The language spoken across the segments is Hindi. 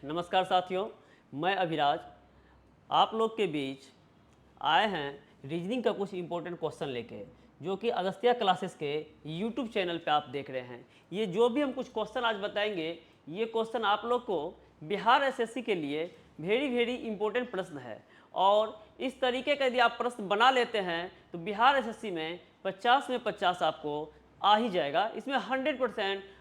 नमस्कार साथियों, मैं अभिराज आप लोग के बीच आए हैं रीजनिंग का कुछ इंपॉर्टेंट क्वेश्चन लेके, जो कि अगस्त्या क्लासेस के यूट्यूब चैनल पे आप देख रहे हैं। ये जो भी हम कुछ क्वेश्चन आज बताएंगे, ये क्वेश्चन आप लोग को बिहार एसएससी के लिए वेरी इंपॉर्टेंट प्रश्न है। और इस तरीके का यदि आप प्रश्न बना लेते हैं तो बिहार एसएससी में 50 में 50 आपको आ ही जाएगा। इसमें 100%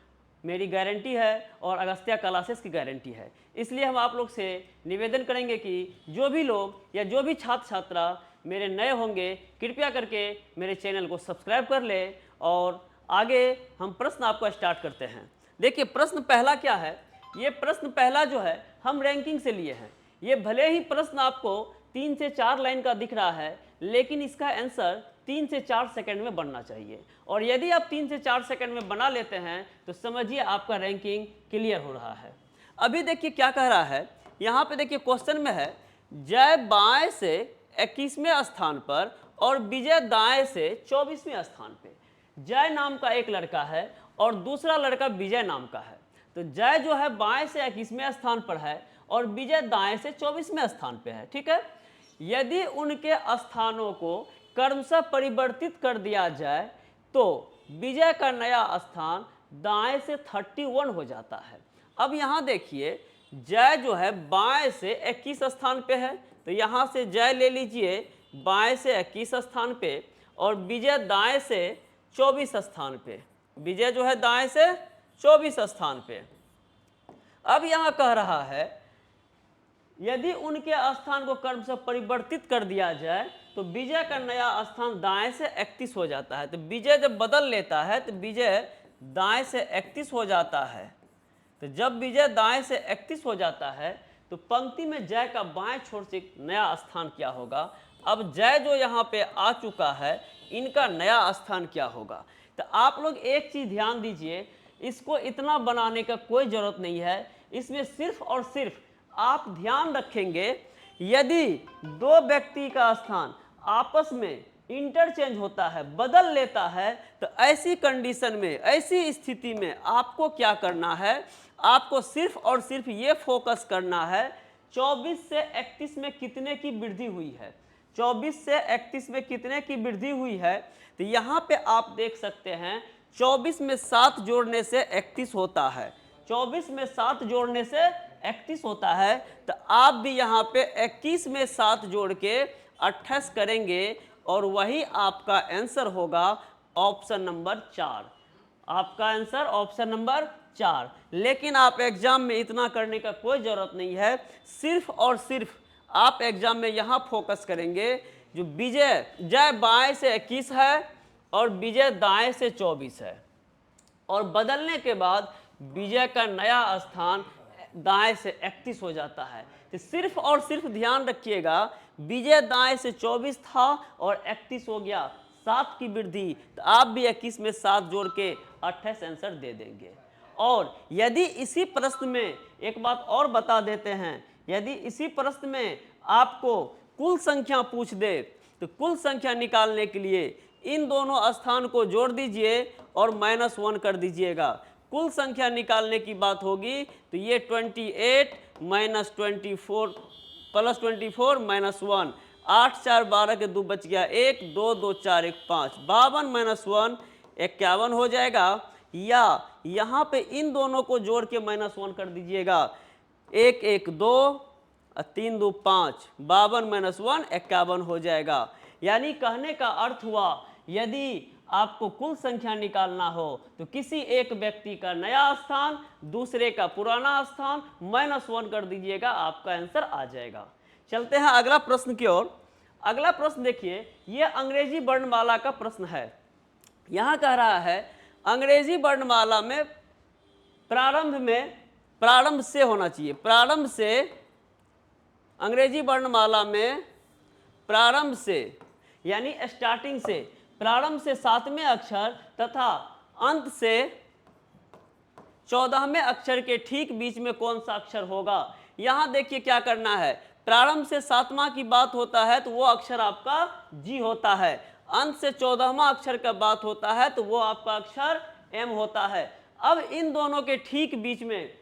मेरी गारंटी है और अगस्त्या क्लासेस की गारंटी है। इसलिए हम आप लोग से निवेदन करेंगे कि जो भी लोग या जो भी छात्र छात्रा मेरे नए होंगे, कृपया करके मेरे चैनल को सब्सक्राइब कर ले। और आगे हम प्रश्न आपको स्टार्ट करते हैं। देखिए प्रश्न पहला क्या है। ये प्रश्न पहला जो है हम रैंकिंग से लिए हैं। ये भले ही प्रश्न आपको 3 से 4 लाइन का दिख रहा है, लेकिन इसका आंसर 3 से 4 सेकंड में बनना चाहिए। और यदि आप 3 से 4 सेकंड में बना लेते हैं तो समझिए आपका रैंकिंग क्लियर हो रहा है। अभी देखिए क्या कह रहा है, यहाँ पे देखिए क्वेश्चन में है जय बाएं से 21वें स्थान पर और विजय दाएं से 24वें स्थान पे। जय नाम का एक लड़का है और दूसरा लड़का विजय नाम का है। तो जय जो है बाएं से 21वें स्थान पर है और विजय दाएं से 24वें स्थान पे है। ठीक है, यदि उनके स्थानों को क्रमशः परिवर्तित कर दिया जाए तो विजय का नया स्थान दाएं से 31 हो जाता है। अब यहाँ देखिए जय जो है बाएं से 21 स्थान पे है, तो यहाँ से जय ले लीजिए बाएं से 21 स्थान पे और विजय दाएं से 24 स्थान पे। विजय जो है दाएं से 24 स्थान पे। अब यहाँ कह रहा है यदि उनके स्थान को क्रमशः परिवर्तित कर दिया जाए तो विजय का नया स्थान दाएं से 31 हो जाता है। तो विजय जब बदल लेता है तो विजय दाएं से 31 हो जाता है। तो जब विजय दाएं से 31 हो जाता है तो पंक्ति में जय का बाएं छोर से नया स्थान क्या होगा। अब जय जो यहाँ पे आ चुका है, इनका नया स्थान क्या होगा। तो आप लोग एक चीज ध्यान दीजिए, इसको इतना बनाने का कोई जरूरत नहीं है। इसमें सिर्फ और सिर्फ आप ध्यान रखेंगे यदि दो व्यक्ति का स्थान आपस में इंटरचेंज होता है, बदल लेता है, तो ऐसी कंडीशन में, ऐसी स्थिति में आपको क्या करना है, आपको सिर्फ और सिर्फ ये फोकस करना है 24 से 31 में कितने की वृद्धि हुई है। 24 से 31 में कितने की वृद्धि हुई है। तो यहाँ पे आप देख सकते हैं 24 में 7 जोड़ने से 31 होता है। 24 में 7 जोड़ने से 31 होता है। तो आप भी यहाँ पे 21 में 7 जोड़ के 28 करेंगे और वही आपका आंसर होगा ऑप्शन नंबर 4। आपका आंसर ऑप्शन नंबर 4। लेकिन आप एग्जाम में इतना करने का कोई जरूरत नहीं है। सिर्फ और सिर्फ आप एग्जाम में यहाँ फोकस करेंगे जो विजय जय बाएं से 21 है और विजय दाएं से 24 है, और बदलने के बाद विजय का नया स्थान दाएं से 31 हो जाता है। तो सिर्फ और सिर्फ ध्यान रखिएगा विजय दाएं से 24 था और 31 हो गया, 7 की वृद्धि। तो आप भी 21 में 7 जोड़ के 28 आंसर दे देंगे। और यदि इसी प्रश्न में एक बात और बता देते हैं, यदि इसी प्रश्न में आपको कुल संख्या पूछ दे तो कुल संख्या निकालने के लिए इन दोनों स्थान को जोड़ दीजिए और -1 कर दीजिएगा। कुल संख्या निकालने की बात होगी तो ये 28 -24 + 24 -1, 8 4 12 के 2 बच गया 1, 2 2 4 1 5, 52 - 1 51 हो जाएगा। या यहाँ पे इन दोनों को जोड़ के -1 कर दीजिएगा, 1 1 2 3 2 5, 52 - 1 51 हो जाएगा। यानी कहने का अर्थ हुआ यदि आपको कुल संख्या निकालना हो तो किसी एक व्यक्ति का नया स्थान, दूसरे का पुराना स्थान, -1 कर दीजिएगा, आपका आंसर आ जाएगा। चलते हैं अगला प्रश्न की ओर। अगला प्रश्न देखिए, यह अंग्रेजी वर्णमाला का प्रश्न है। यहां कह रहा है अंग्रेजी वर्णमाला में प्रारंभ से होना चाहिए। प्रारंभ से, अंग्रेजी वर्णमाला में प्रारंभ से यानी स्टार्टिंग से, प्रारंभ से 7वें अक्षर तथा अंत से 14वें अक्षर के ठीक बीच में कौन सा अक्षर होगा। यहां देखिए क्या करना है, प्रारंभ से 7वां की बात होता है तो वो अक्षर आपका जी होता है, अंत से 14वां अक्षर का बात होता है तो वो आपका अक्षर एम होता है। अब इन दोनों के ठीक बीच में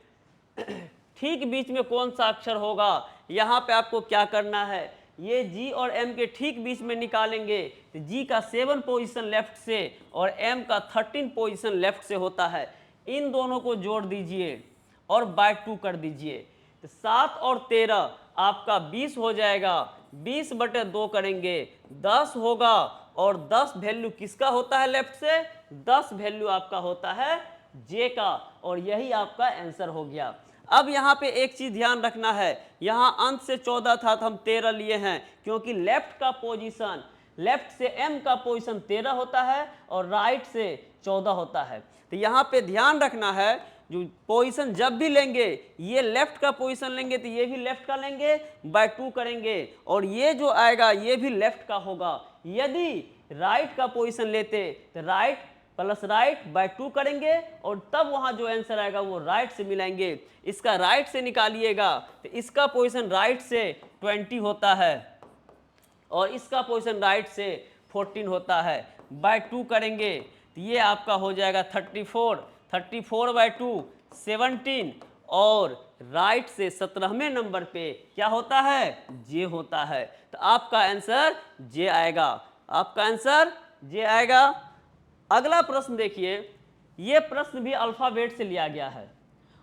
ठीक बीच में कौन सा अक्षर होगा, यहाँ पे आपको क्या करना है, ये G और M के ठीक बीच में निकालेंगे तो G का 7 पोजीशन लेफ्ट से और M का 13 पोजीशन लेफ्ट से होता है। इन दोनों को जोड़ दीजिए और बाय 2 कर दीजिए तो 7 और 13 आपका 20 हो जाएगा। 20/2 करेंगे 10 होगा और 10 वैल्यू किसका होता है लेफ्ट से, 10 वैल्यू आपका होता है J का, और यही आपका आंसर हो गया। अब यहाँ पे एक चीज ध्यान रखना है, यहाँ अंत से 14 था तो हम 13 लिए हैं, क्योंकि लेफ्ट का पोजीशन, लेफ्ट से M का पोजीशन 13 होता है और राइट से 14 होता है। तो यहाँ पे ध्यान रखना है, जो पोजीशन जब भी लेंगे, ये लेफ्ट का पोजीशन लेंगे तो ये भी लेफ्ट का लेंगे, बाय 2 करेंगे, और ये जो आएगा ये भी लेफ्ट का होगा। यदि राइट का पोजीशन लेते तो राइट प्लस राइट बाय 2 करेंगे और तब वहां जो आंसर आएगा वो राइट से मिलाएंगे। इसका राइट से निकालिएगा तो इसका पोजीशन राइट से 20 होता है और इसका पोजीशन राइट से 14 होता है। बाय 2 करेंगे तो ये आपका हो जाएगा 34 बाय 2 17, और राइट से 17वें नंबर पे क्या होता है, जे होता है। तो आपका आंसर जे आएगा, आपका आंसर जे आएगा। अगला प्रश्न देखिए, ये प्रश्न भी अल्फाबेट से लिया गया है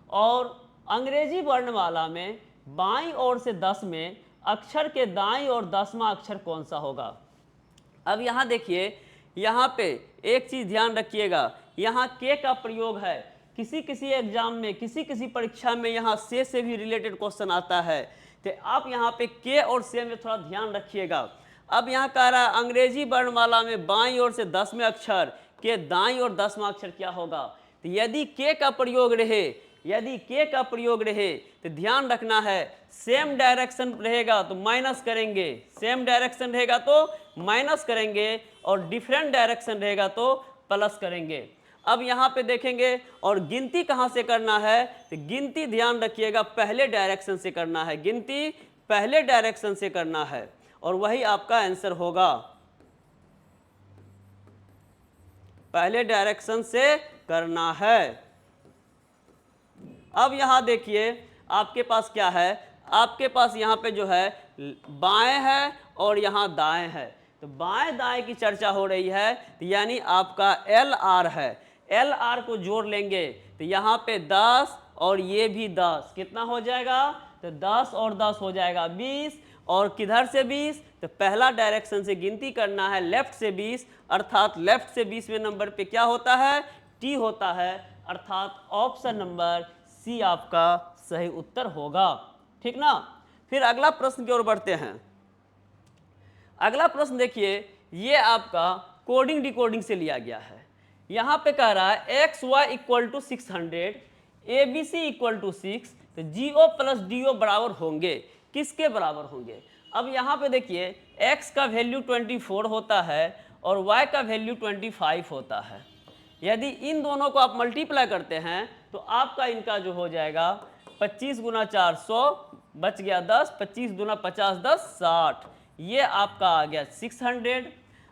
और अंग्रेजी वर्णमाला में बाईं ओर से 10 में अक्षर के दाईं ओर 10वां अक्षर कौन सा होगा। अब यहाँ देखिए, यहाँ पे एक चीज ध्यान रखिएगा, यहाँ के का प्रयोग है। किसी एग्जाम में, किसी परीक्षा में यहाँ से भी रिलेटेड क्वेश्चन आता है, तो आप यहाँ पे के और से में थोड़ा ध्यान रखिएगा। अब यहाँ कह रहा है अंग्रेजी वर्णमाला में बाईं ओर से 10वें अक्षर के दाईं ओर 10वां अक्षर क्या होगा। तो यदि के का प्रयोग रहे, यदि के का प्रयोग रहे तो ध्यान रखना है, सेम डायरेक्शन रहेगा तो माइनस करेंगे, सेम डायरेक्शन रहेगा तो माइनस करेंगे, और डिफरेंट डायरेक्शन रहेगा तो प्लस करेंगे। अब यहाँ पे देखेंगे, और गिनती कहाँ से करना है, तो गिनती ध्यान रखिएगा पहले डायरेक्शन से करना है, गिनती पहले डायरेक्शन से करना है, और वही आपका आंसर होगा, पहले डायरेक्शन से करना है। अब यहाँ देखिए आपके पास क्या है, आपके पास यहाँ पे जो है बाएं है और यहाँ दाएं है, तो बाएं दाएं की चर्चा हो रही है, तो यानी आपका एल आर है। एल आर को जोड़ लेंगे तो यहाँ पे 10 और ये भी 10, कितना हो जाएगा, तो 10 और 10 हो जाएगा 20, और किधर से 20, तो पहला डायरेक्शन से गिनती करना है, लेफ्ट से 20, अर्थात लेफ्ट से 20वें नंबर पे क्या होता है, टी होता है, अर्थात ऑप्शन नंबर सी आपका सही उत्तर होगा। ठीक ना। फिर अगला प्रश्न की ओर बढ़ते हैं। अगला प्रश्न देखिए, ये आपका कोडिंग डिकोडिंग से लिया गया है। यहाँ पे कह रहा है x y equal to 600, a b c equal to 6, तो जी ओ प्लस डी ओ बराबर होंगे, किसके बराबर होंगे। अब यहाँ पे देखिए x का वैल्यू 24 होता है और y का वैल्यू 25 होता है। यदि इन दोनों को आप मल्टीप्लाई करते हैं तो आपका इनका जो हो जाएगा 25 गुना 4 100, बच गया 10, 25 गुना 50 10 60, ये आपका आ गया 600।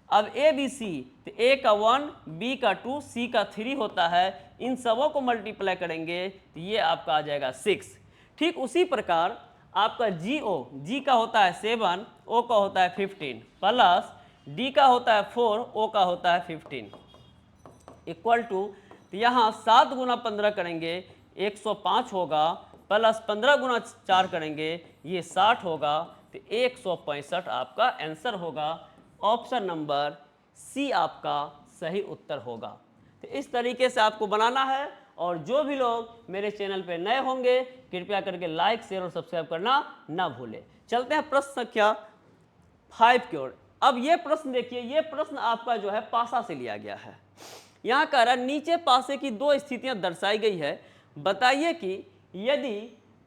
अब ए बी सी, तो ए का 1, बी का 2, सी का 3 होता है, इन सबों को मल्टीप्लाई करेंगे तो ये आपका आ जाएगा 6। ठीक उसी प्रकार आपका जी ओ, जी का होता है 7, ओ का होता है 15, प्लस डी का होता है 4, ओ का होता है 15, इक्वल टू, तो यहाँ 7 गुना 15 करेंगे 105 होगा, प्लस 15 गुना 4 करेंगे ये 60 होगा, तो 165 आपका आंसर होगा। ऑप्शन नंबर सी आपका सही उत्तर होगा। तो इस तरीके से आपको बनाना है, और जो भी लोग मेरे चैनल पे नए होंगे कृपया करके लाइक शेयर और सब्सक्राइब करना ना भूलें। चलते हैं प्रश्न संख्या 5 की ओर। अब ये प्रश्न देखिए, ये प्रश्न आपका जो है पासा से लिया गया है। यहाँ कह रहा है नीचे पासे की दो स्थितियां दर्शाई गई है, बताइए कि यदि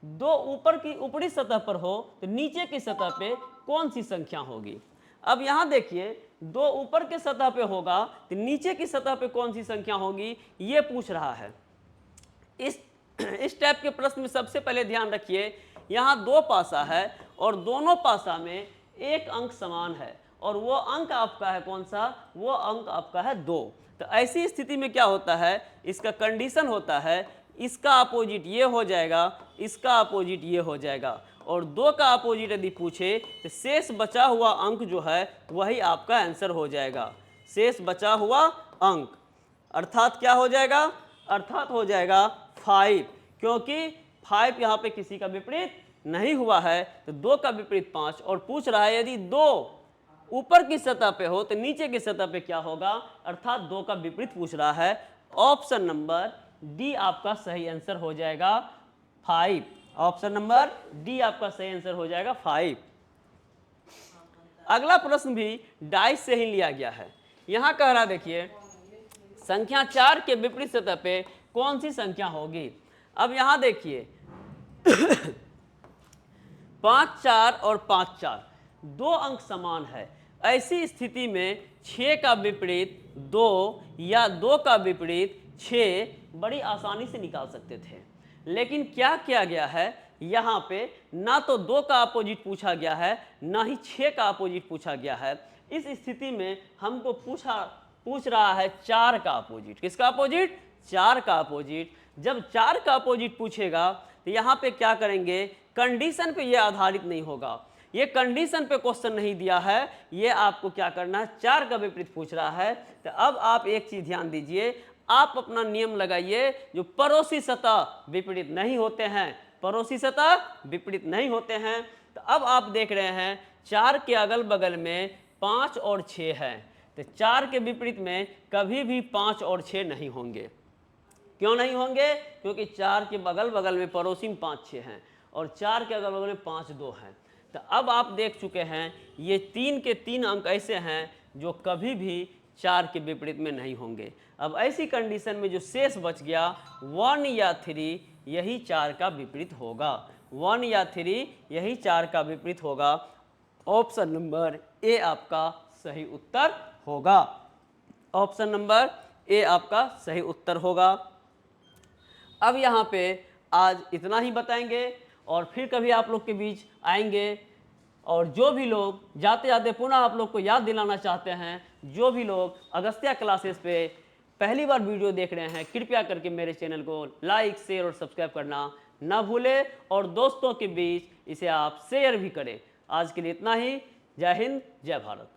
दो ऊपर की ऊपरी सतह पर हो तो नीचे की सतह पे कौन सी संख्या होगी। अब यहाँ देखिए दो ऊपर के सतह पे होगा तो नीचे की सतह पे कौन सी संख्या होगी, ये पूछ रहा है। इस टाइप के प्रश्न में सबसे पहले ध्यान रखिए, यहाँ दो पासा है और दोनों पासा में एक अंक समान है, और वो अंक आपका है कौन सा, वो अंक आपका है 2। तो ऐसी स्थिति में क्या होता है, इसका कंडीशन होता है इसका अपोजिट ये हो जाएगा, इसका अपोजिट ये हो जाएगा। और 2 का अपोजिट यदि पूछे तो शेष बचा हुआ अंक जो है वही आपका आंसर हो जाएगा। शेष बचा हुआ अंक अर्थात क्या हो जाएगा, अर्थात हो जाएगा 5, क्योंकि 5 यहाँ पे किसी का विपरीत नहीं हुआ है। तो 2 का विपरीत 5, और पूछ रहा है यदि 2 ऊपर की सतह पे हो तो नीचे की सतह पे क्या होगा, अर्थात 2 का विपरीत पूछ रहा है। ऑप्शन नंबर डी आपका सही आंसर हो जाएगा 5। ऑप्शन नंबर डी आपका सही आंसर हो जाएगा 5। अगला प्रश्न भी डाइस से ही लिया गया है। यहां कह रहा देखिए संख्या 4 के विपरीत सतह पे कौन सी संख्या होगी। अब यहां देखिए 5 4 और 5 4 दो अंक समान है। ऐसी स्थिति में 6 का विपरीत 2 या 2 का विपरीत 6 बड़ी आसानी से निकाल सकते थे, लेकिन क्या किया गया है, यहाँ पे ना तो 2 का अपोजिट पूछा गया है ना ही 6 का अपोजिट पूछा गया है। इस स्थिति में हमको पूछ रहा है 4 का अपोजिट। किसका अपोजिट, 4 का अपोजिट। जब 4 का अपोजिट पूछेगा तो यहाँ पे क्या करेंगे, कंडीशन पे ये आधारित नहीं होगा, ये कंडीशन पे क्वेश्चन नहीं दिया है, ये आपको क्या करना है, 4 का विपरीत पूछ रहा है। तो अब आप एक चीज ध्यान दीजिए, आप अपना नियम लगाइए, जो पड़ोसी सतह विपरीत नहीं होते हैं, पड़ोसी सतह विपरीत नहीं होते हैं। तो अब आप देख रहे हैं 4 के अगल बगल में 5 और 6 है, तो 4 के विपरीत में कभी भी 5 और 6 नहीं होंगे। क्यों नहीं होंगे, क्योंकि 4 के बगल बगल में पड़ोसी में 5 6 हैं और 4 के अगल बगल में 5 2 हैं। तो अब आप देख चुके हैं ये 3 के 3 अंक ऐसे हैं जो कभी भी 4 के विपरीत में नहीं होंगे। अब ऐसी कंडीशन में जो शेष बच गया 1 या 3, यही 4 का विपरीत होगा। 1 या 3 यही 4 का विपरीत होगा। ऑप्शन नंबर ए आपका सही उत्तर होगा। ऑप्शन नंबर ए आपका सही उत्तर होगा। अब यहाँ पे आज इतना ही बताएंगे और फिर कभी आप लोग के बीच आएंगे। और जो भी लोग जाते जाते पुनः आप लोग को याद दिलाना चाहते हैं, जो भी लोग अगस्त्या क्लासेस पे पहली बार वीडियो देख रहे हैं, कृपया करके मेरे चैनल को लाइक शेयर और सब्सक्राइब करना ना भूलें और दोस्तों के बीच इसे आप शेयर भी करें। आज के लिए इतना ही। जय हिंद, जय भारत।